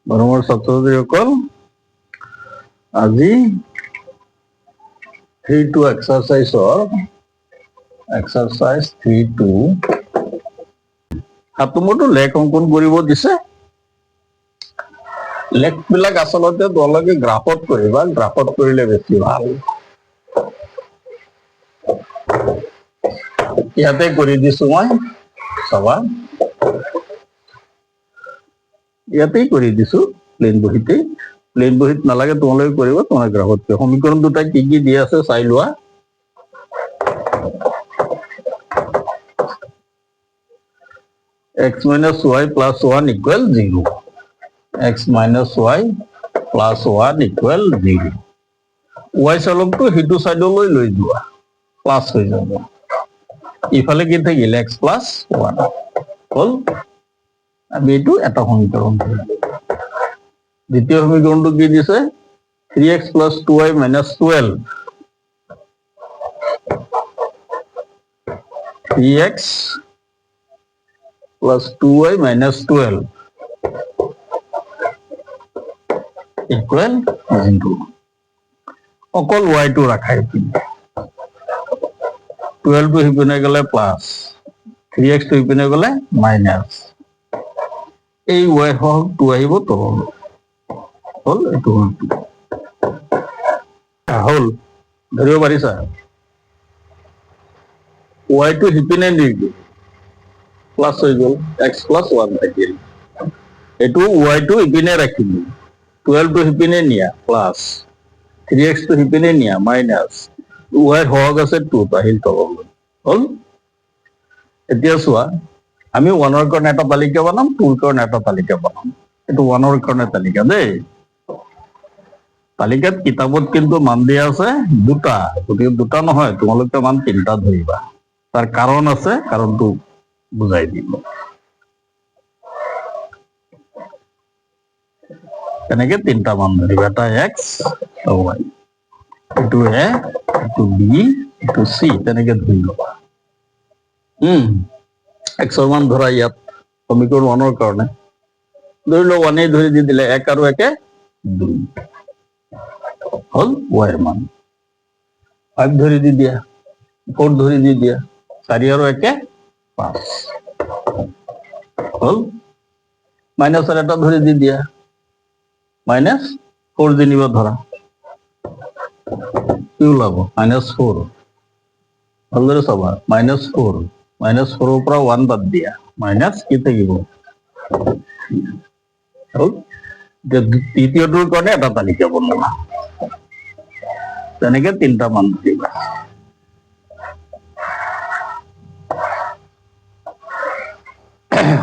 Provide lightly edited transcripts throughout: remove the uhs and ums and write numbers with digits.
মৰমৰ ছাত্ৰ-ছাত্ৰীসকল, আজি 3-2 এক্সাৰচাইজৰ এক্সাৰচাইজ 3-2 7 নম্বৰটো লেখ অংকন কৰিব দিছে। লেখবিলাক আচলতে তোমালোকে গ্ৰাফত কৰিবা, গ্ৰাফত কৰিলে বেছি ভাল। ইয়াতে কৰি দিছো মই, চাবা ইয়াতেই কৰি দিছো প্লেন বহীতেই। প্লেন বহীত নালাগে তোমালোকে কৰিবা, তোমালোকে গ্ৰাফত কৰিবা। সমীকৰণ দুটা কি কি দি আছে চাই লোৱা। x minus y plus 1 equal 0. x minus y plus 1 equal 0. y চালকটো সিটো সাইডলৈ লৈ যোৱা, প্লাস হৈ যাব। ইফালে কি থাকিল x plus 1 হল। আমি এইটো এটা সমীকৰণ ধৰিম। দ্বিতীয় সমীকৰণটো কি দিছে 3x plus 2y minus 12. 3x plus 2y minus 12 equal 0. অকল y টো ৰাখা ইপিনে, 12 টো সিপিনে গলে প্লাস, 3x টো সিপিনে গলে মাইনাস। এই y হল 2 আহিব তললৈ, হল এইটো হল ধৰিব পাৰিছা। y টো সিপিনে নিদিওঁ, প্লাস হৈ গল, x plus 1 থাকিল। এইটো y টো ইপিনে ৰাখিলো, 12 টো সিপিনে নিয়া প্লাস, 3x টো সিপিনে নিয়া মাইনাস, y হক আছে 2 আহিল তললৈ, হল। এতিয়া চোৱা, আমি 1 ৰ কাৰণে এটা তালিকা বনাম, 2 ৰ কাৰণে এটা তালিকা বনাম। এইটো 1 ৰ কাৰণে তালিকা দেই। তালিকাত কিতাপত কিন্তু মান দিয়া আছে দুটা, গতিকে দুটা নহয়, তোমালোকে মান 3টা ধৰিবা। তাৰ কাৰণ আছে, কাৰণটো বুজাই দিম। তেনেকে 3টা মান ধৰিবা, এটা x, এটা y, এইটো a, এইটো b, এইটো c, তেনেকে ধৰি লবা। x ৰ মান ধৰা ইয়াত সমীকৰণ 1 ৰ কাৰণে ধৰি লও 1 ধৰি দি দিলে 1 আৰু 1 2 হল y ৰ মান। 5 ধৰি দি দিয়া, 4 ধৰি দি দিয়া, 4 আৰু 1 5 হল। মাইনাস আৰ এটা ধৰে দি দিয়া, মাইনাস 4 যেনিবা ধৰা, কি ওলাব -4। ভালদৰে চাবা, -4, -4 ৰ পৰা 1 বাদ দিয়া, মাইনাস কি থাকিব হল। তৃতীয়টোৰ কাৰণে এটা তালিকা বনাবা, তেনেকে 3টা মান ধৰিবা।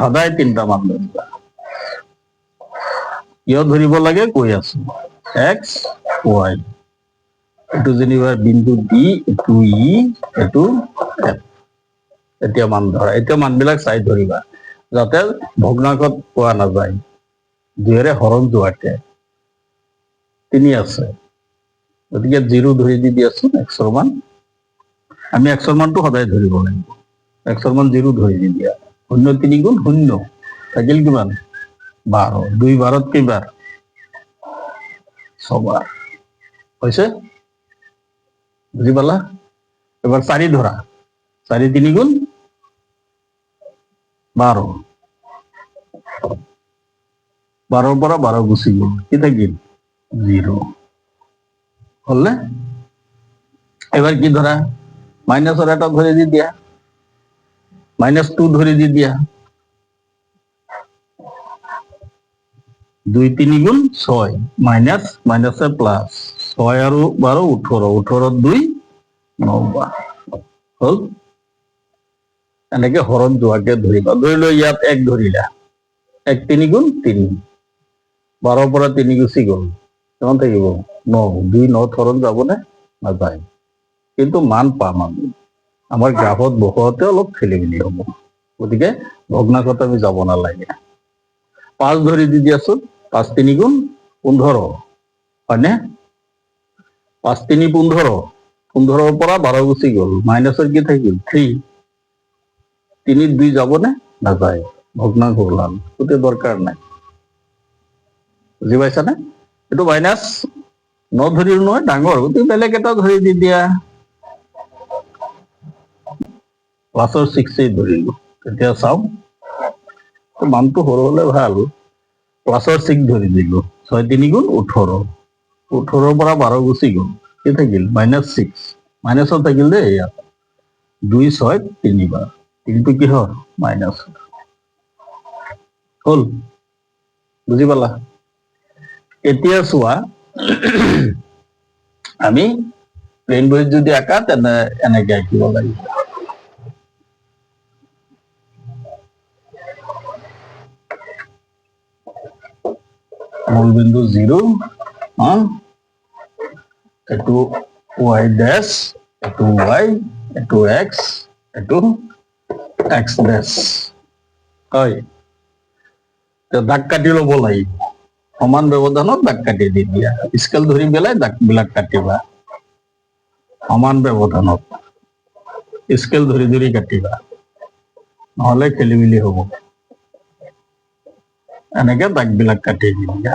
সদায় 3টা মান ধৰিবা। কিয় ধৰিব লাগে কৈ আছো, x y, এইটো যেনিবা বিন্দু D, এইটো E, এইটো F। এতিয়া মান ধৰা, এতিয়া মানবিলাক চাই ধৰিবা যাতে ভগ্নাংশত পোৱা নাযায়, 2ৰে হৰণ যোৱাকে। 3 আছে, গতিকে 0 ধৰি দি দিয়াচোন x ৰ মান। আমি x ৰ মানটো সদায় ধৰিব লাগিব, x ৰ মান 0 ধৰি দি দিয়া। 0 3 গুণ 0 থাকিল কিমান 12, 2 12ত কেইবাৰ 6 বাৰ হৈছে, বুজি পালা। এবাৰ 4 ধৰা, 4 3 গুণ 12, 12 পৰা 12 গুচি গল, কি থাকিল 0 হল না। এবার কি ধরা, মাইনাসের এটা ধরে দি দিয়া, -2 ধরে দি দিয়া, 2 3 গুণ 6, মাইনাস মাইনাসে প্লাস, 6 আর 12 18, 18 2 9 হল। এনেকে হৰণ যোৱাকে ধৰিবা। ধৰি লও ইয়াত 1 ধৰিলা, 1 3 গুণ 3, 12 পৰা 3 গুচি গল, কিমান থাকিব 9, 2 9 হৰণ যাবনে নাযায়, কিন্তু মান পাম আমি। আমাৰ গ্ৰাফত বহুতে অলপ খেলি মেলি হব, গতিকে ভগ্নাংশত আমি যাব নালাগে। 5 ধৰি দি দিয়াচোন, 5 3 গুণ 15 হয়নে, 5 3 15, 15 পৰা 12 গুচি গল, মাইনাসের কি থাকিল 3, 3 2 যাব না নাযায়, ভগ্নাংশ ওলাল, ওতে দরকার নাই। বুজি পাইছানে? এইটো মাইনাছ নধৰিলো নহয়, ডাঙৰ গতিকে বেলেগ এটা ধৰি দি দিয়া, প্লাছৰ 6 ধৰিলো। তেতিয়া চাওঁ মানটো সৰু হলে ভাল, প্লাছৰ 6 ধৰি দিলো, 6 3 গুণ 18, 18 পৰা 12 গুচি গ'ল, কি থাকিল -6, মাইনাছত থাকিল দেই ইয়াত 2 6 3 বাৰ, 3টো কিহৰ মাইনাছ হ'ল, বুজি পালা? এতিয়া চোৱা আমি প্লেন বহীত যদি আঁকা তেনে এনেকে আঁকিব লাগিব। মূলবিন্দু 0, এইটো y ডেছ, এইটো y, এইটো x, এইটো x ডেছ, হয়। দাগ কাটি ল'ব লাগিব, সমান ব্যৱধানত দাগ কাটি দি দিয়া, স্কেল ধৰি পেলাই দাগ বিলাক কাটিবা, সমান ব্যৱধানত স্কেল ধৰি ধৰি কাটিবা, নহলে খেলি মেলি হ'ব। এনেকে দাগ বিলাক কাটি দি দিয়া।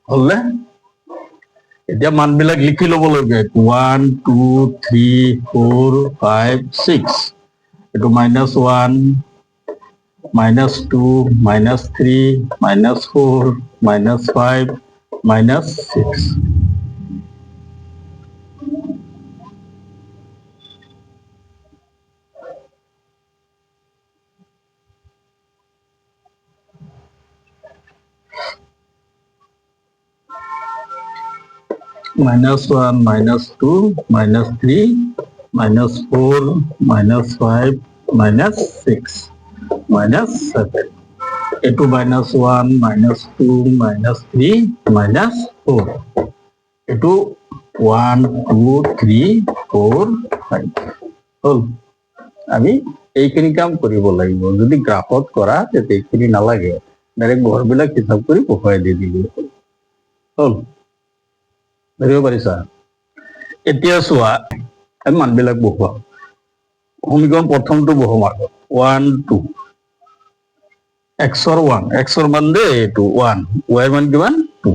হলনে? এতিয়া মান বিলাক লিখি ল'ব লাগে, 1 2 3 4 5 6, এইটো -1, -2, -3, -4, -5, -6। -1, -2, -3, -4, -5, -6, -7, এইটো -1, -2, -3, -4, এইটো 1 2 3 4 5 হ'ল। আমি এইখিনি কাম কৰিব লাগিব, যদি গ্ৰাফত কৰা তেতিয়া এইখিনি নালাগে, ডাইৰেক্ট ঘৰবিলাক হিচাপ কৰি বহুৱাই দি দিবি হ'ল। ধৰিব পাৰিছা? এতিয়া চোৱা আমি মানবিলাক বহুৱাম, সমীকৰণ প্ৰথমটো বহুৱাম আগত, 1 2, xৰ 1, xৰ মান দেই এইটো 1, y ৰ মান কিমান 2,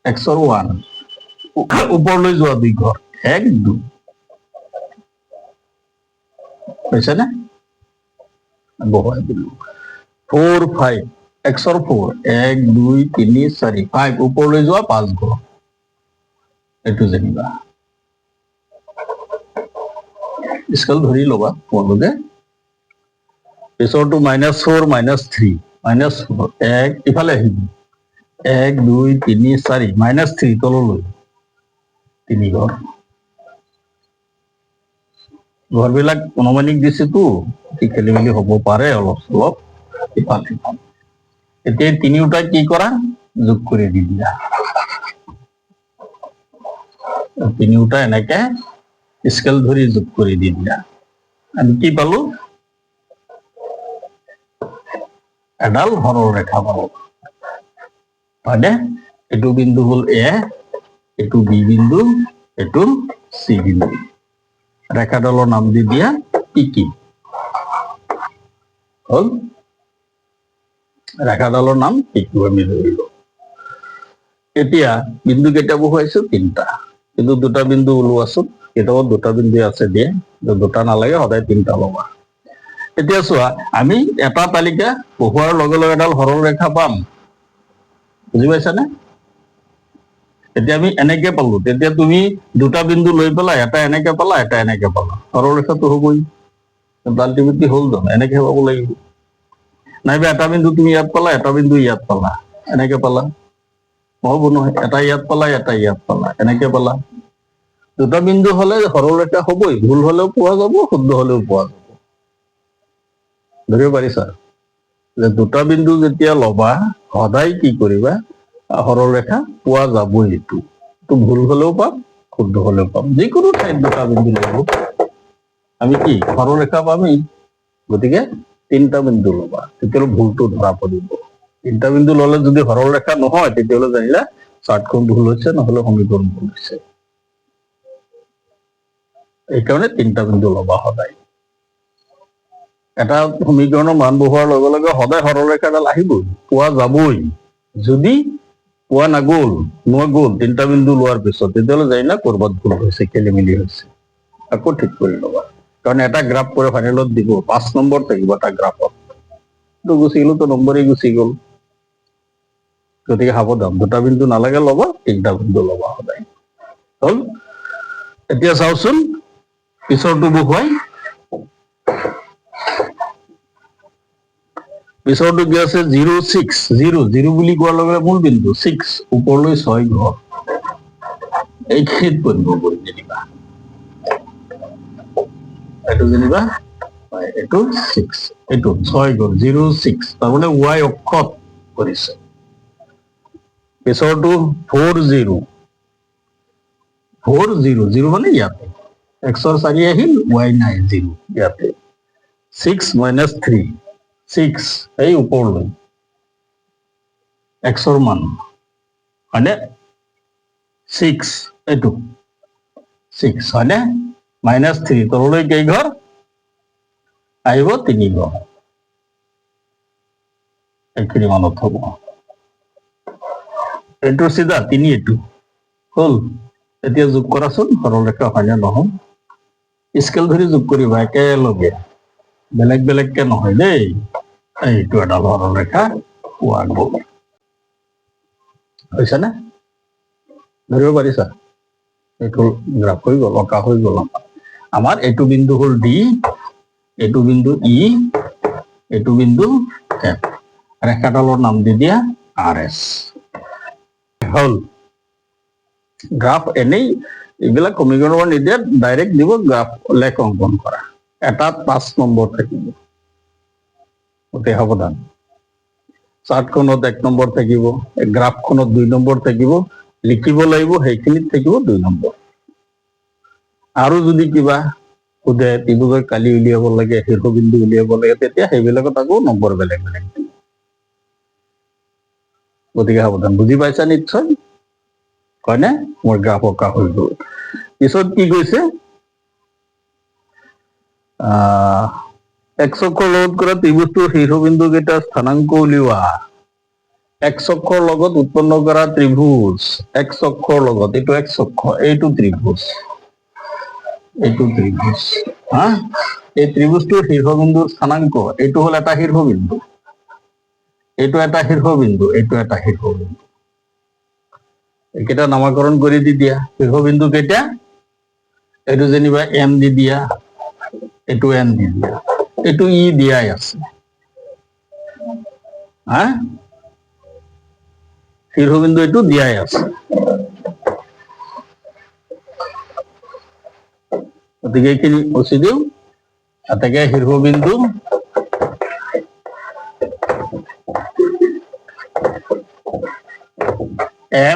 xৰ 1, ওপৰলৈ যোৱা 2 ঘৰ, 1 2, পাইছানে? বহুৱাই দিলো। 4 5, xৰ 4, 1 2 3 4, 5, ওপৰলৈ যোৱা 5 ঘৰ, এইটো যেনিবা স্কেল ধৰি ল'বা তোমালোকে। পিছৰটো -4 -3, -4, 1 ইফালে আহিব, 1 2 3 4, -3 তললৈ 3 ঘৰ, ঘৰবিলাক অনুমানিক দিছেতো, খেলি মেলি হ'ব পাৰে অলপ চলপ ইফাল সিফাল। এতিয়া তিনিওটাই কি কৰা, যোগ কৰি দি দিয়া, তিনিওটা এনেকে স্কেল ধৰি যোগ কৰি দি দিয়া। আমি কি পালো, এডাল সৰল ৰেখা পালো, হয়নে? এইটো বিন্দু হল এ, এইটো বি বিন্দু, এইটো চি বিন্দু, ৰেখাডালৰ নাম দি দিয়া পিকি হ'ল। ৰেখাডালৰ নাম পিকিউ আমি ধৰিলো। এতিয়া বিন্দু কেইটা বহুৱাইছো, 3টা, কিন্তু 2টা বিন্দু ওলোৱাচোন, কেতিয়াবা 2টা বিন্দু আছে দিয়ে, 2টা নালাগে, সদায় 3টা ল'বা। এতিয়া চোৱা আমি এটা তালিকা বহুৱাৰ লগে লগে এডাল সৰল ৰেখা পাম, বুজি পাইছানে? এতিয়া আমি এনেকে পালো, তেতিয়া তুমি 2টা বিন্দু লৈ পেলাই এটা এনেকে পালা, এটা এনেকে পালা, সৰল ৰেখাটো হ'বই, আল্টিমেটলি হ'ল জানো? এনেকে পাব লাগিব, নাইবা এটা বিন্দু তুমি ইয়াত পালা, এটা বিন্দু ইয়াত পালা, এনেকে পালা, নহ'ব নহয়, এটা ইয়াত পালা, এটা ইয়াত পালা, এনেকে পালা। 2টা বিন্দু হলে সৰল ৰেখা হ'বই, ভুল হলেও পোৱা যাব, শুদ্ধ হলেও পোৱা যাব। ধৰিব পাৰিছা যে 2টা বিন্দু যেতিয়া ল'বা, সদায় কি কৰিবা, সৰল ৰেখা পোৱা যাবই, এইটো ভুল হলেও পাম, শুদ্ধ হলেও পাম, যিকোনো ঠাইত 2টা বিন্দু ল'ব আমি কি সৰল ৰেখা পামেই। গতিকে 3টা বিন্দু ল'বা, তেতিয়াহ'লে ভুলটো ধৰা পৰিব। 3টা বিন্দু ল'লে যদি সৰল ৰেখা নহয়, তেতিয়াহ'লে জানিলা চাৰ্টখন ভুল হৈছে, নহলে সমীকৰণ ভুল হৈছে। এইকাৰণে 3টা বিন্দু ল'বা সদায়। এটা সমীকৰণৰ মান বহোৱাৰ লগে লগে সদায় সৰলৰেখাডাল আহিবই, পোৱা যাবই। যদি পোৱা নগ'ল তিনিটা বিন্দু লোৱাৰ পিছত, তেতিয়াহ'লে যাই না ক'ৰবাত ভুল হৈছে, খেলি মেলি হৈছে, আকৌ ঠিক কৰি ল'বা। কাৰণ এটা গ্ৰাফ কৰে ফাইনেলত দিব 5 নম্বৰ থাকিব এটা গ্ৰাফত, তো গুচি গ'ল, তো নম্বৰেই গুচি গ'ল। গতিকে সাৱধান, দুটা বিন্দু নালাগে ল'বা, তিনিটা বিন্দু ল'বা সদায়। হ'ল? এতিয়া চাওচোন পিছৰটো বহুৱাই। পিছৰটো কি আছে 0 6 0 বুলি কোৱাৰ লগে মূল বিন্দু 6 ওপৰলৈ 6 ঘৰ, এইখিনিত বন্ধ কৰি যেনিবা এইটো যেনিবা এইটো 6, এইটো 6 ঘৰ 0 6, তাৰমানে y অক্ষত কৰিছে। পিছৰটো 4 0 মানে ইয়াতে xৰ 4 আহিল, y নাই 0 ইয়াতে। 6 - 3 6 এই ওপৰলৈ xৰ মান হয়নে 6, এইটো 6 হয়নে, -3 তললৈ কেই ঘৰ আহিব, 3 ঘৰ, এইখিনি মানত হ'ব। এইটো চিধা 3, এইটো হ'ল। এতিয়া যোগ কৰাচোন সৰলৰেখা হয়নে নহয়, স্কেল ধৰি যোগ কৰিবা একেলগে, বেলেগ বেলেগকে নহয় দেই। এইটো এটা সৰলৰেখা পোৱা গ'ল, হৈছে নে, ধৰিব পাৰিছা? এইটো গ্ৰাফ হৈ গ'ল, অঁকা হৈ গ'ল। আমাৰ এইটো বিন্দু হ'ল ডি, এইটো বিন্দু ই, এইটো বিন্দু এফ, ৰেখাডালৰ নাম দি দিয়া RS। হ'ল গ্ৰাফ। এনেই এইবিলাক সমীকৰণ নিদিয়ে, ডাইৰেক্ট দিব গ্ৰাফ লেখ অংকন কৰা। এটাত 5 নম্বৰ থাকিব, অতি সাৱধান। চাৰ্টখনত 1 নম্বৰ থাকিব, গ্ৰাফখনত 2 নম্বৰ থাকিব, লিখিব লাগিব সেইখিনিত থাকিব 2 নম্বৰ। আৰু যদি কিবা সোধে ত্ৰিভুজৰ কালি উলিয়াব লাগে, শীৰ্ষবিন্দু উলিয়াব লাগে, তেতিয়া সেইবিলাকত আকৌ নম্বৰ বেলেগ বেলেগ দিব। গতিকে সাৱধান, বুজি পাইছা নিশ্চয়, হয়নে? মোৰ গ্ৰাফ অঁকা হৈ গ'ল। পিছত কি কৈছে, x অক্ষৰ লগত কৰা ত্ৰিভুজটোৰ শীৰ্ষবিন্দু কেইটা স্থানাংক উলিওৱা। x অক্ষৰ লগত উৎপন্ন কৰা ত্ৰিভুজ, x অক্ষৰ লগত, এইটো x অক্ষ, এইটো ত্ৰিভুজ, হা, এই ত্ৰিভুজটোৰ শীৰ্ষবিন্দুৰ স্থানাংক, এইটো হ'ল এটা শীৰ্ষবিন্দু, এইটো এটা শীৰ্ষবিন্দু, এইটো এটা শীৰ্ষবিন্দু। এইকেইটা নামাকৰণ কৰি দি দিয়া। শীৰ্ষবিন্দু কেইটা, এইটো যেনিবা M দি দিয়া, এইটো N দি দিয়া, এইটো ই দিয়াই আছে, হা, শীৰ্ষবিন্দু এইটো দিয়াই আছে। গতিকে এইখিনি মুচি দিওঁ, এটাকে শীৰ্ষবিন্দু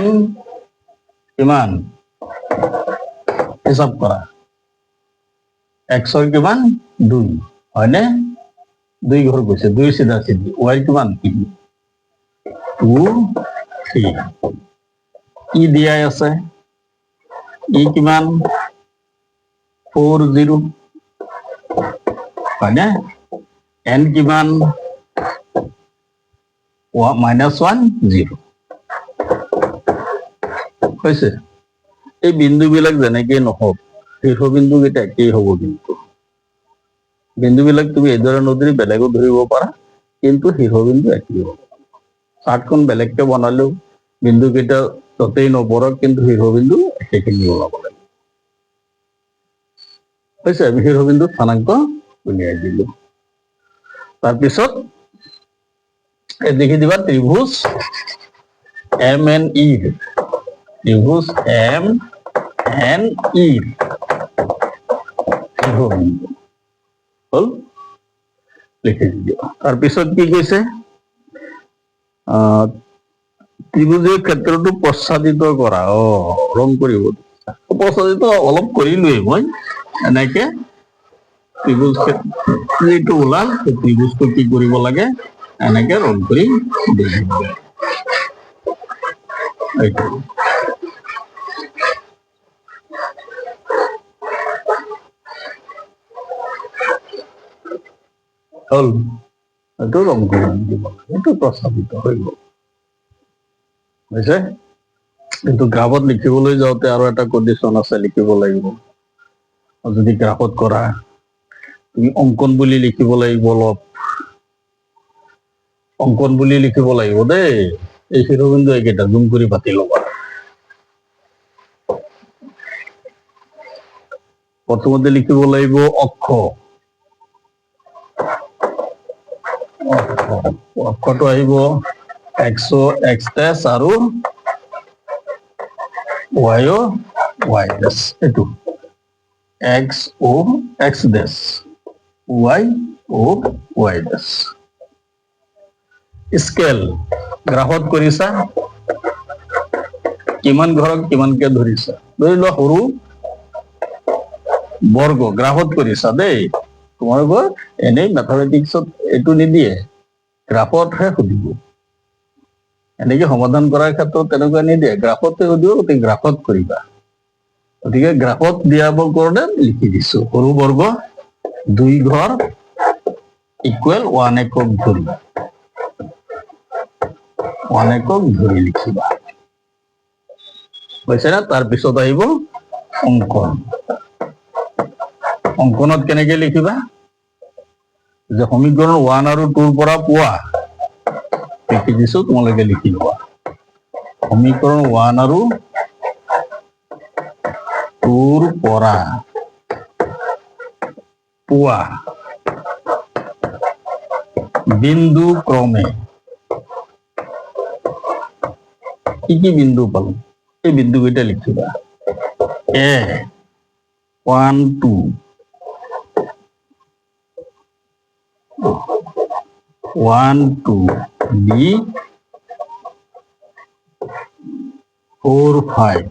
M কিমান হিচাপ কৰা, xৰ কিমান 2 হয়নে, 2 ঘৰ গৈছে, 2 চিধা চিধি, y কিমান 3, 2 3, ই দিয়াই আছে, ই কিমান 4 0 হয়নে, n কিমান -1 0 হৈছে। এই বিন্দুবিলাক যেনেকেই নহওক, শীৰ্ষবিন্দু কেইটা একেই হ'ব, কিন্তু বিন্দুবিলাক তুমি এইদৰে নধৰি বেলেগো ধৰিব পাৰা, কিন্তু শীৰ্ষবিন্দু একেই হ'ব। চাৰ্টখন বেলেগকে বনালেও বিন্দু কেইটা য'তেই নপৰক, কিন্তু শীৰ্ষবিন্দু একেখিনি ওলাব লাগে। হৈছে, আমি শীৰ্ষবিন্দু স্থানাংক উলিয়াই দিলো। তাৰপিছত দেখি দিবা ত্ৰিভুজ MNE, ত্ৰিভুজ MNE শীৰ্ষবিন্দু হল, লিখি দিবা। তাৰপিছত কি কৈছে, ত্ৰিভুজৰ ক্ষেত্ৰটো প্ৰচ্ছাদিত কৰা। ৰং কৰিব, প্ৰচ্ছাদিত অলপ কৰিলোৱেই মই, এনেকে ত্ৰিভুজ যিটো ওলাল, সেই ত্ৰিভুজটো কি কৰিব লাগে, এনেকে ৰং কৰি দিব লাগে। এইটো হল এইটো ৰং কৰি দিব এইটো প্ৰস্তাৱিত হৈ গল বুজিছে কিন্তু গ্ৰাফত লিখিবলৈ যাওঁতে আৰু এটা কণ্ডিশ্যন আছে লিখিব লাগিব যদি গ্ৰাফত কৰা তুমি অংকন বুলি লিখিব লাগিব অলপ অংকন বুলি লিখিব লাগিব দেই এই শিৰোবিন্দু এইকেইটা জুম কৰি পাতি ল'বা প্ৰথমতে লিখিব লাগিব অক্ষ অক্ষটো আহিব এক্স ডেছ আৰু ৱাই ডেছ এইটো এক্স ডেছ ৱাই ডেছ স্কেল গ্ৰাফত কৰিছা কিমান ঘৰক কিমানকে ধৰিছা ধৰি লোৱা সৰু বৰ্গ গ্ৰাফত কৰিছা দেই তোমালোকৰ এনেই মেথামেটিক্সত এইটো নিদিয়ে গ্ৰাফতহে সুধিব এনেকে সমাধান কৰাৰ ক্ষেত্ৰত তেনেকুৱা নিদিয়ে গ্ৰাফতে সুধিব গতিকে গ্ৰাফত কৰিবা গতিকে গ্ৰাফত দিয়াব কাৰণে লিখি দিছো সৰু বৰ্গ 2 ঘৰ ইকুৱেল 1 একক ধৰি 1 একক ধৰি লিখিবা হৈছে না তাৰপিছত আহিব অংকন অংকনত কেনেকে লিখিবা যে সমীকৰণ 1 আৰু 2 পৰা পোৱা লিখি দিছো তোমালোকে লিখি লোৱা সমীকৰণ 1 আৰু 2 পৰা পোৱা বিন্দু ক্ৰমে কি কি বিন্দু পালো এই বিন্দু কেইটা লিখিবা এ 1 2 1 2 B 4 5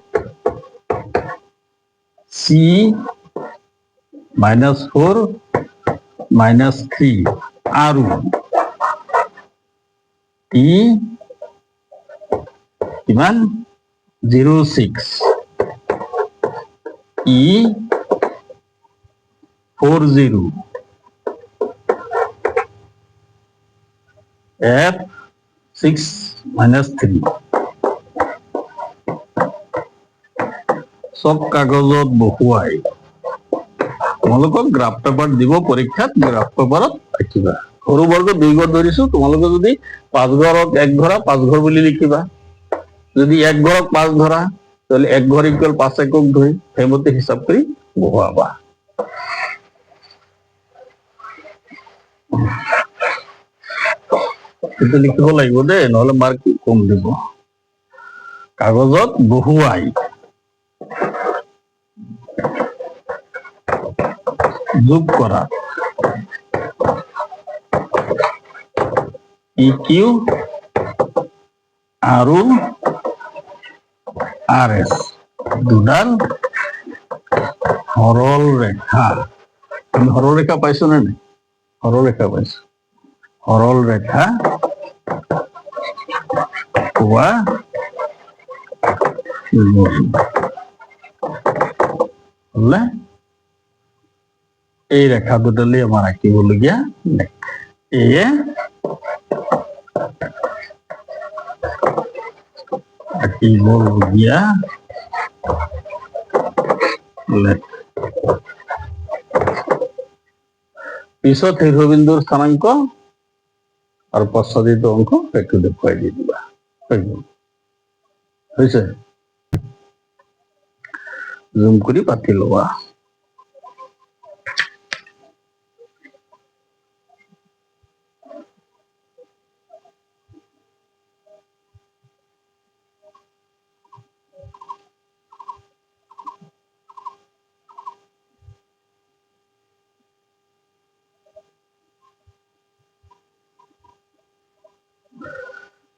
C -4 -3 আৰু E কিমান 06 E 40 F 6 -3 সব কাগজত বহুৱাই তোমালোকক গ্ৰাফ পেপাৰ দিব পৰীক্ষাত গ্ৰাফ পেপাৰত ৰাখিবা সৰু বৰ্গ 2 ঘৰ ধৰিছো তোমালোকে যদি 5 ঘৰক 1 ধৰা 5 ঘৰ বুলি লিখিবা যদি 1 ঘৰক 5 ধৰা তাহলে 1 ঘৰ ইকুয়াল 5 একক ধৰি সেইমতে হিসাব কৰি বহুৱাবা কিন্তু লিখিব লাগিব দেই নহলে মাৰ্ক কম দিব কাগজত বহুৱাই যোগ কৰা EQ আৰু RS দুডাল সৰল ৰেখা তুমি সৰল ৰেখা পাইছো নে নাই সৰল ৰেখা পাইছো সৰল ৰেখা পোৱা হলে এই ৰেখা দুডালে আমাৰ আঁকিবলগীয়া এয়ে আঁকিবলগীয়া পিছত শীৰ্ষবিন্দুৰ স্থানাংক আৰু প্ৰস্তাৱিত অংক সেইটো দেখুৱাই দি দিবা হৈছে জুম কৰি পাতি লোৱা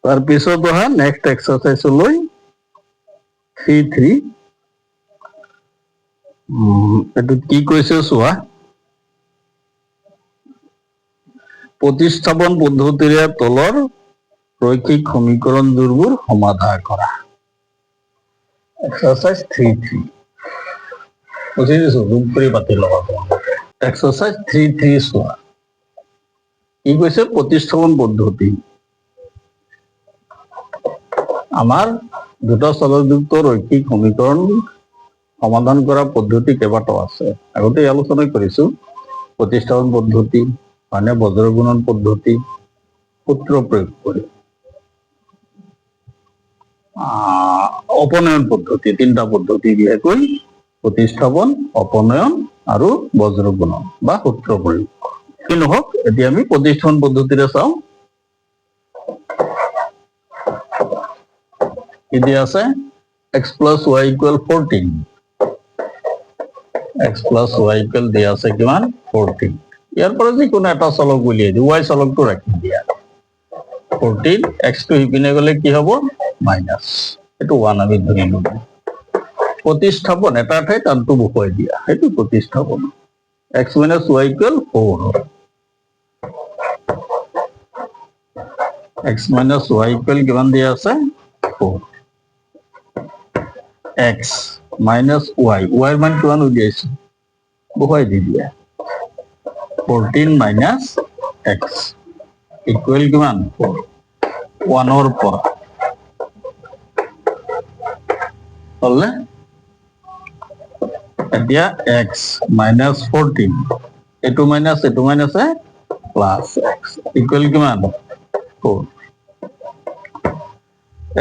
তাৰপিছত অহা নেক্সট এক্সাৰসাইজ লৈ 3 এইটো কি কৈছে চোৱা প্ৰতিস্থাপন পদ্ধতিৰে তলৰ ৰৈখিক সমীকৰণবোৰ সমাধান কৰা এক্সাৰসাইজ 3 বুজি দিছো জুম কৰি পাতি ল'বা তোমালোকে এক্সাৰসাইজ 3 চোৱা কি কৈছে প্ৰতিস্থাপন পদ্ধতি আমাৰ দুটা চলকযুক্ত ৰৈখিক সমীকৰণ সমাধান কৰা পদ্ধতি কেইবাটাও আছে আগতে আলোচনা কৰিছো প্ৰতিস্থাপন পদ্ধতি মানে বজ্ৰ গুণন পদ্ধতি সূত্ৰ প্ৰয়োগ কৰি অপনয়ন পদ্ধতি তিনিটা পদ্ধতি বিশেষকৈ প্ৰতিস্থাপন অপনয়ন আৰু বজ্ৰ গুণন বা সূত্ৰ প্ৰয়োগ কি নহওক এতিয়া আমি প্ৰতিস্থাপন পদ্ধতিৰে চাওঁ কি দিয়া আছে x plus y equal 14 x plus y equal দিয়া আছে কিমান 14 ইয়াৰ পৰা যিকোনো এটা চলক উলিয়াই দিওঁ y চলকটো ৰাখি দিয়া 14 x টো ইপিনে গলে কি হ'ব মাইনাস এটো 1 আমি ধৰি ললো প্ৰতিস্থাপন এটা ঠাইত আনটো বহুৱাই দিয়া সেইটো প্ৰতিস্থাপন x minus y equal 4 x minus y equal কিমান দিয়া আছে 4 x minus y y মান কিমান উলিয়াইছো বহুৱাই দি দিয়া 14 minus x equal কিমান 4 1 ৰ পৰা হলনে এতিয়া x minus 14 এটো মাইনাস প্লাস x equal কিমান 4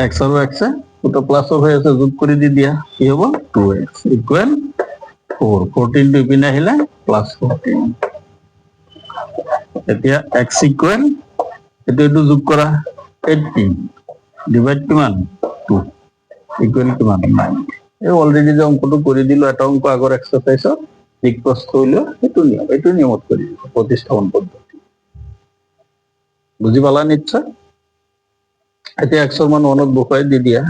x আৰু x দুটো প্লাস হৈ আছে যোগ কৰি দি দিয়া কি হ'ব 2x equal 4 14 টো ইপিনে আহিলে প্লাস 14 এতিয়া x equal এটো যোগ কৰা 18 ডিভাইড কিমান 2 equal কিমান 9 এই অলৰেডি যে অঙ্কটো কৰি দিলো এটা অঙ্ক আগৰ এক্সাৰসাইজত ঠিক প্ৰশ্ন হইলো এইটো নিয়মত কৰি প্ৰতিস্থাপন পদ্ধতি বুজি পালা নিশ্চয় এতিয়া x ৰ মান 1 ত বহুৱাই দি দিয়া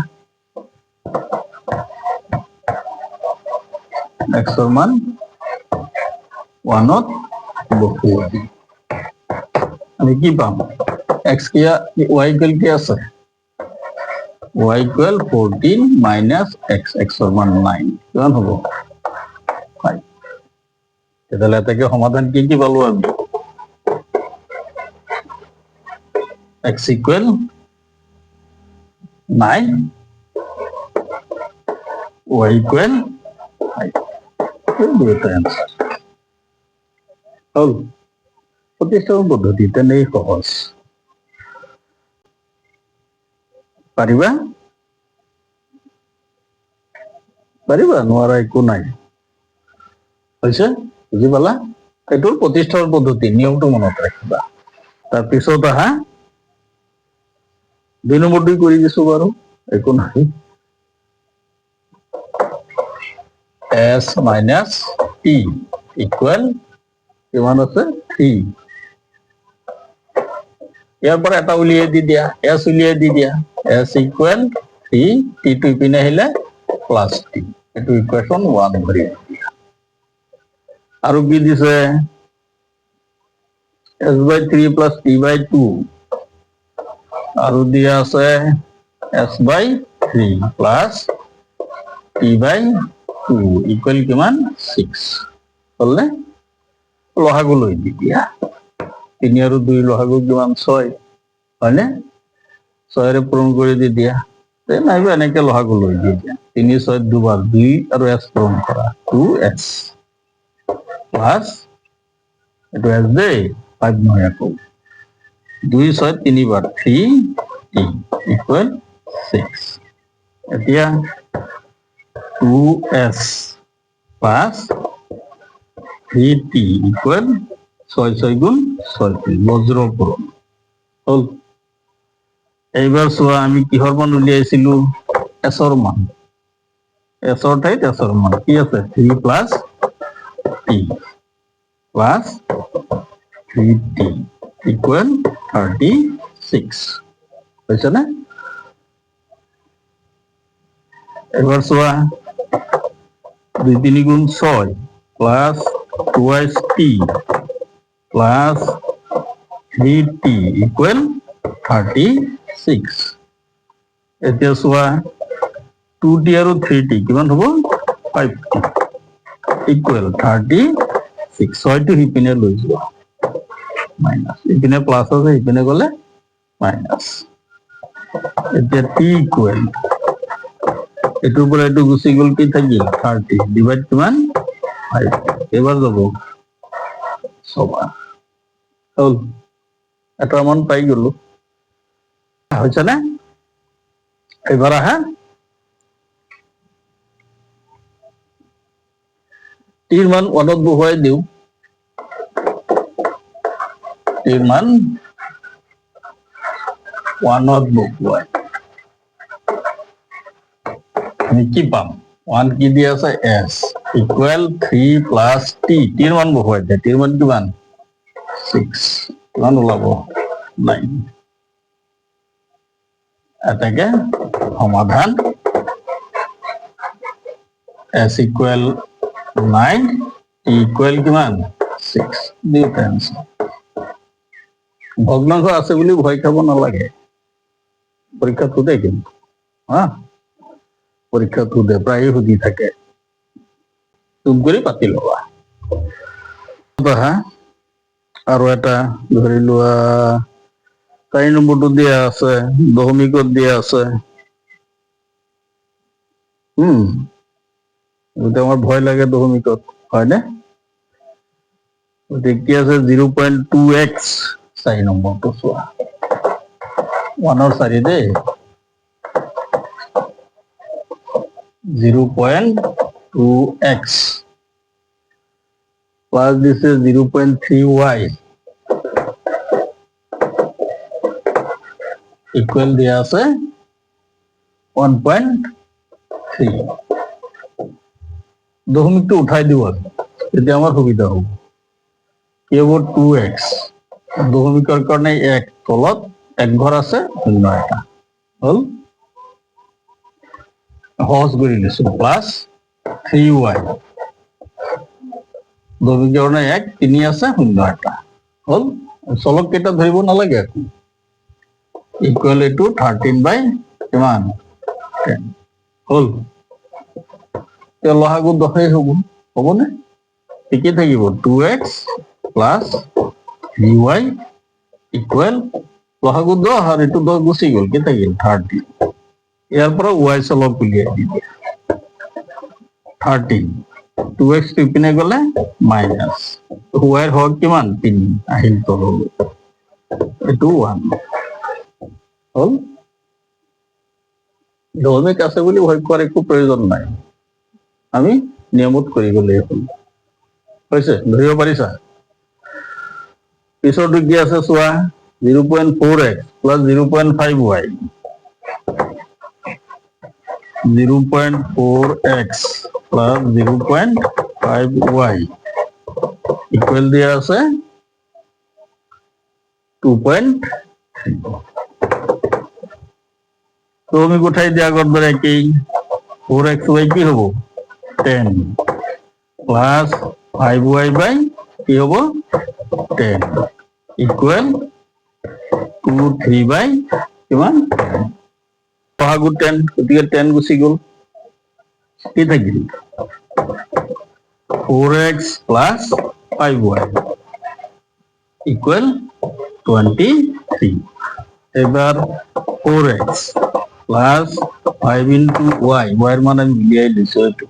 x ৰ মান 1 ত বহুৱাই আমি কি পাম x কি y ইকুয়াল কি আছে y equal 14 minus x x ৰ মান 9 কিমান হ'ব 5 তেতিয়াহ'লে এটাকে সমাধান কি পালো আমি x equal 9 y equal 5 দুটো आंसर হল প্ৰতিস্থাপন পদ্ধতি তেনেই সহজ পাৰিবা নোৱাৰা একো নাই হৈছে বুজি পালা এইটোৰ প্ৰতিস্থাপন পদ্ধতি নিয়মটো মনত ৰাখিবা তাৰপিছত আহা 2 নম্বৰটো কৰি দিছো বাৰু একো নাই s minus t equal কিমান আছে 3 ইয়াৰ পৰা এটা উলিয়াই দি দিয়া s উলিয়াই দি দিয়া s equal 3 t টো ইপিনে আহিলে প্লাস t এটো ইকুয়েশন 1 ধৰি দিয়া আৰু কি দিছে s by 3 plus t by 2 আৰু দিয়া আছে s by 3 plus t by 2 equal কিমান 6 হলনে লহাগু লৈ দি দিয়া 3 আৰু 2 লহাগু কিমান 6 হয়নে 6 ৰে পূৰণ কৰি দি দিয়া তে নাইবা এনেকে লহাগু লৈ দি দিয়া 3 6 দুবাৰ 2 আৰু s পূৰণ কৰা 2s প্লাস এটো s দে 5 নহয় আকৌ 2 6 3 বাৰ 3t equal 6 এতিয়া 2s plus 3t equal 6 গুণ 6 বজ্র পূরণ হল এইবার সোয়া আমি কিহর মান উলিয়াইছিলো s ৰ মান s ৰ ঠাইত s ৰ মান কি আছে 3 plus t plus 3t equal 36 হয়েছে না এবার সোয়া 2 3 গুণ 6 plus 2t plus 3t equal 36 এতিয়া সোয়া 2t আৰু 3t কিমান হ'ব 5t equal 36 6 টো হিপিনে লৈ যোৱা মাইনাস, ইপিনে প্লাস আছে ইপিনে গলে মাইনাস। এতিয়া টি ইকুৱেল এটোৰ পৰা এটো গুচি গল, কি থাকিল 30 ডিভাইড কিমান 5, এবাৰ যাব ছবাৰ হল। এটা মান পাই গলো, হৈছে না? এবাৰ আহা টিৰ মান 1ত বহুৱাই দিও, টিৰ মান 1ত বহুৱাই আমি কি পাম? 1 কি দি আছে s ইকুৱেল 3 প্লাস t, টিৰ মান বহুৱাই দিয়ে, টিৰ মান কিমান 6, কিমান ওলাব 9। এটাকে সমাধান s ইকুৱেল 9, t ইকুৱেল কিমান 6, ডিফাৰেন্স। ভগ্নাংশ আছে বুলি ভয় খাব নালাগে, পৰীক্ষাত সোধে কিন্তু হা, পৰীক্ষাত সোধে, প্ৰায় সুধি থাকে, তুম কৰি পাতি লবা। হা আৰু এটা ধৰি লোৱা 4 নম্বৰটো দিয়া আছে, দশমিকত দিয়া আছে। এতিয়া আমাৰ ভয় লাগে দশমিকত, হয়নে? কি আছে 0.2x 4 নম্বৰটো চোৱা, 1ৰ 4 দেই, 0.2x প্লাস দিছে 0.3y ইকুৱেল দিয়া আছে 1.3। দশমিকটো উঠাই দিও আৰু তেতিয়া আমাৰ সুবিধা হ'ব। কি হ'ব 2x, দশমিকৰ কাৰণে 1, তলত 1 ঘৰ আছে, 0 এটা হল, সহজ কৰি দিছো, প্লাস 3y, দশমিকৰ কাৰণে 1, 3 আছে, 0 এটা হল, চলক কেইটা ধৰিব নালাগে আকৌ, ইকুৱেল এইটো 13 কিমান 10 হল। লসাগু 10 হব, হবনে? ঠিকই থাকিব 2x প্লাস 3y ইকুৱেল লসাগু 10 আৰ এইটো 10 গুচি গল, কি থাকিল 13। ইয়াৰ পৰা y চলক উলিয়াই দিব 13, 2x ইপিনে গলে মাইনাস, y এর হক কিমান 3 আহিল তললৈ, এইটো 1 হল। দশমিক আছে বুলি ভয় খোৱাৰ একো প্ৰয়োজন নাই, আমি নিয়মত কৰি গলেই হল। হৈছে, ধৰিব পাৰিছা? পিছৰটো কি আছে চোৱা, 0.4x plus 0.5y, 0.4x plus 0.5y equal দিয়া আছে 2.3। দশমিক উঠাই দিয়া আগৰ দৰে একেই, 4xy কি হব 10 প্লাস 5y বাই কি হব 10 ইকুৱেল 2 3 বাই কিমান লসাগু 10, গতিকে 10 গুচি গল, কি থাকিল 4x প্লাস 5y ইকুৱেল 23। এবার 4x plus 5 into y, y এর মান আমি মিলিয়ে দিছি, একটু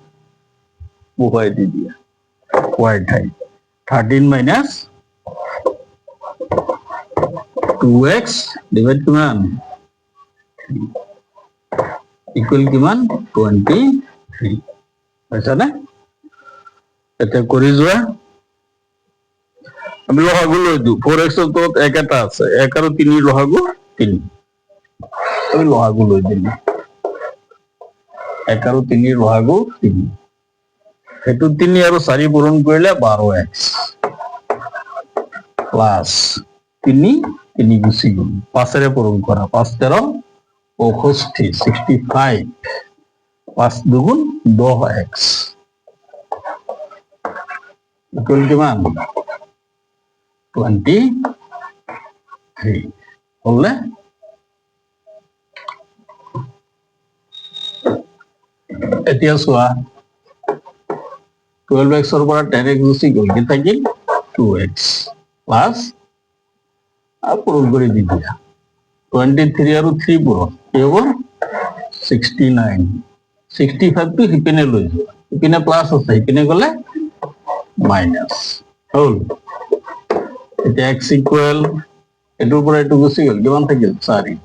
বহুয়াই দি দিয়া y ঠাই 13 minus 2x ডিভাইড কিমান ইকুৱেল কিমান 23, হৈছে না? এতিয়া কৰি যোৱা, আমি লসাগু লৈ দিও, 4x ৰ তলত 1 এটা আছে, 1 আৰু 3 লসাগু 3, আমি লসাগু লৈ দিলো, 1 আৰু 3 লসাগু 3, সেইটো 3 আৰু 4 পূৰণ কৰিলে 12x প্লাস 3 3 গুচি গল, 5 পূরণ করা, 5 13 65 65, 5 দুগুণ 10x ইকুয়াল কিমান 23 হলে এতিয়া চোৱা 12x ৰ পৰা 10x গুচি গল, কি থাকিল 2x প্লাস আৰু পূৰণ কৰি দি দিয়া 23 আৰু 3 পূৰণ কি হ'ব 69 65 টো সিপিনে লৈ যোৱা সিপিনে প্লাছ আছে সিপিনে গ'লে মাইনাছ হ'ল এতিয়া x ইকুৱেল এইটোৰ পৰা এইটো গুচি গ'ল কিমান থাকিল 4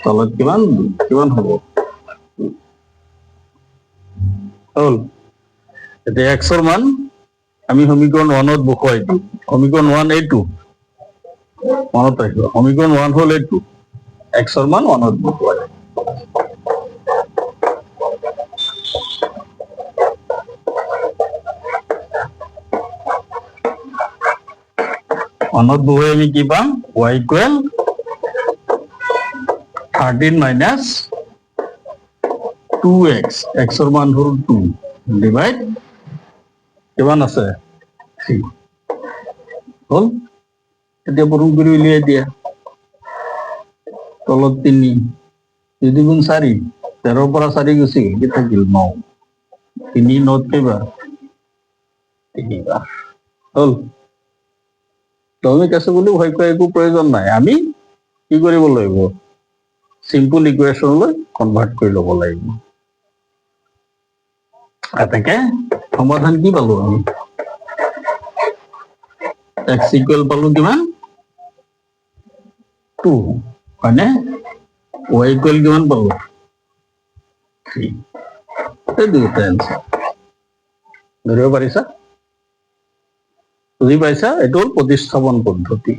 তলত কিমান কিমান হ'ব হ'ল এতিয়া x ৰ মান আমি সমীকৰণ 1ত বহুৱাই দিওঁ সমীকৰণ 1 এইটো মনত ৰাখিব সমীকৰণ 1 হ'ল এইটো x ৰ মান 1ত বহুৱাই অনত বহুৱাই আমি কি পাম y equal 13 minus 2x x ৰ মান হ'ল 2 ডিভাইড কিমান আছে 3 হ'ল এতিয়া পূৰণ কৰি উলিয়াই দিয়া তলত 3 2 গুণ 4 13 পৰা 4 গুচি গ'ল কি থাকিল 9 3 9 কেইবাৰ 3বাৰ হ'ল তুমি কৈছে বুলি ভয় কৰা একো প্ৰয়োজন নাই আমি কি কৰিব লাগিব চিম্পল ইকুৱেশ্যনলৈ কনভাৰ্ট কৰি ল'ব লাগিব এতেকে সমাধান কি পালো আমি x ইকুৱেল পালো কিমান 2 হয়নে y ইকুৱেল কিমান পালো 3 এই দুটা এনসাৰ ধৰিব পাৰিছা বুজি পাইছা এইটো হ'ল প্ৰতিস্থাপন পদ্ধতি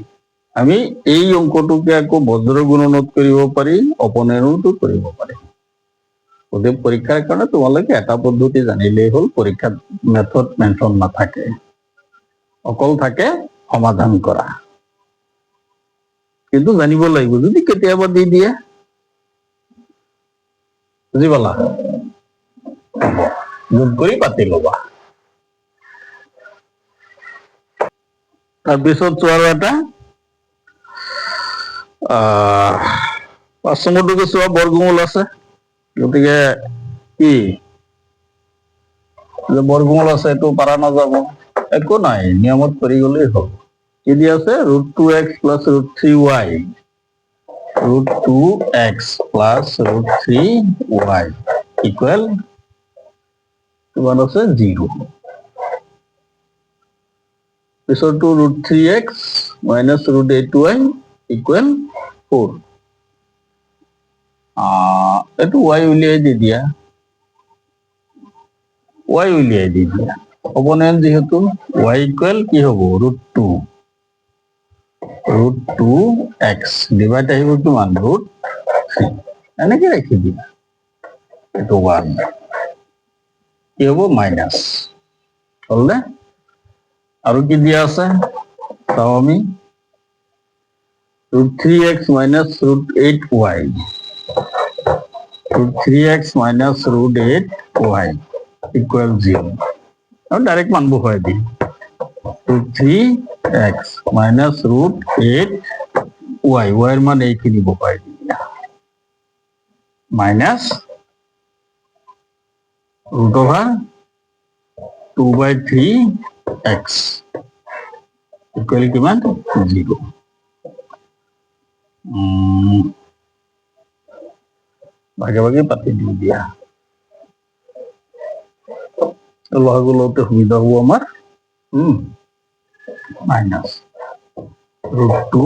আমি এই অংকটোকে আকৌ বজ্ৰ গুণনত কৰিব পাৰি অপনেৰণতো কৰিব পাৰি গতিকে পৰীক্ষাৰ কাৰণে তোমালোকে এটা পদ্ধতি জানিলেই হ'ল পৰীক্ষাত মেথড মেনশ্যন নাথাকে অকল থাকে সমাধান কৰা কিন্তু জানিব লাগিব যদি কেতিয়াবা দি দিয়ে বুজি পালা যোগ কৰি পাতি ল'বা তাৰপিছত চোৱাৰ এটা 5 নম্বৰটোকে চোৱা বৰ্গমূল আছে গতিকে কি বৰ্গমূল আছে এইটো পাৰা নাযাব একো নাই নিয়মত কৰি গ'লেই হ'ল কি দি আছে √2x + √3y √2x + √3y equal কিমান আছে 0 পিছৰটো √3x - √8y ইকুৱেল 4 এইটো y উলিয়াই দি দিয়া অপনেণ্ট যেহেতু y ইকুৱেল কি হ'ব √2x ডিভাইড আহিব কিমান √3 এনেকে ৰাখি দিয়া এইটো 1 কি হ'ব মাইনাছ হ'ল নে আৰু কি দিয়া আছে চাও আমি √3x - √8y √3x - √8y equal 0 আৰু ডাইৰেক্ট মান বহুৱাই দিম √3x - √8y y এৰ মান এইখিনি বহুৱাই দিম মাইনাস √2/3x ইকুয়াল কিমান 0 ভাগে ভাগে পাতি দিও দিয়া লহাগুলোতে সুবিধা হবো আমার মাইনাস √2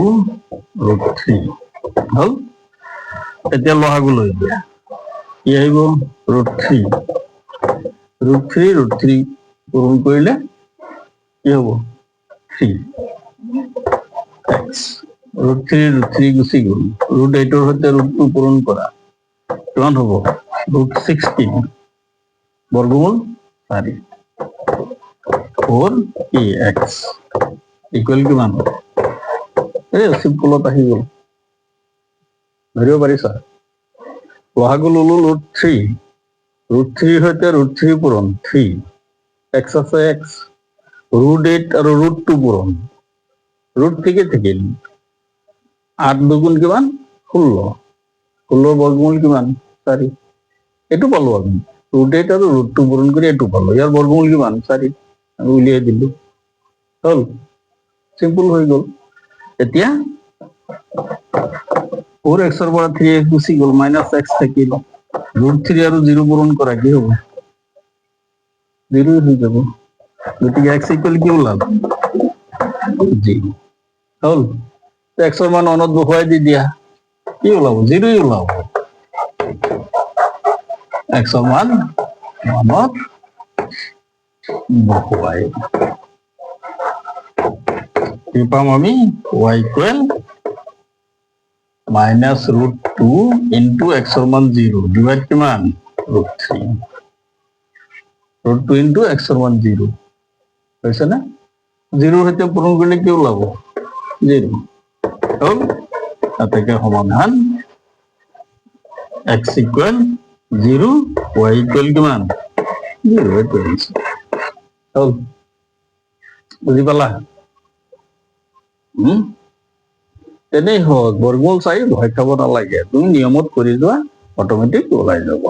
√3 হল এতিয়া লহাগুলো দিয়া কি আহিব √3 পূরণ করিলে কি হব 3x √3 গুছি গল √8 এর হতে √2 পূরণ করা কেমন হবো √16 বর্গমূল 4 4x ইকুয়াল কিমান এই সিম্পলত আহি গল ধৰিব পাৰিছা লহাগুলো √3 হতে √3 পূরণ 3 x আছে x √8 আর √2 পূরণ √3 থেকে থাকিল 8 দুগুণ কিমান 16 বর্গমূল কিমান 4 এটু পালো আমি √8 আর √2 পূরণ করে এটু পালো ইয়ার বর্গমূল কিমান 4 আমি উলিয়াই দিলু হল সিম্পল হয়ে গেল এতিয়া 4x ৰ পৰা 3x গুচি গ'ল, -x থাকিল। √3 আৰু 0 পূৰণ কৰা কি হ'ব? 0 হৈ যাব। গতিকে x ইকুৱেল কি ওলাল? 0 হ'ল। x ৰ মান অনত বহুৱাই দি দিয়া, কি ওলাব? 0 ওলাব। x ৰ মান অনত বহুৱাই কি পাম আমি? y ইকুৱেল -√2 ইনটু x ৰ মান 0 ডিভাইড কিমান? √3 √2 ইনটু x ৰ মান 0 হৈছে না? 0 সৈতে পূৰণ কৰিলে কি ওলাব? 0 হ'ল। আটাইকে সমাধান x ইকুৱেল 0, y ইকুৱেল কিমান? 0 এইটো এনসাৰ হ'ল। বুজি পালা? তেনেই সহজ। বৰ্গমূল চাই ভয় খাব নালাগে, তুমি নিয়মত কৰি যোৱা, অট'মেটিক ওলাই যাব।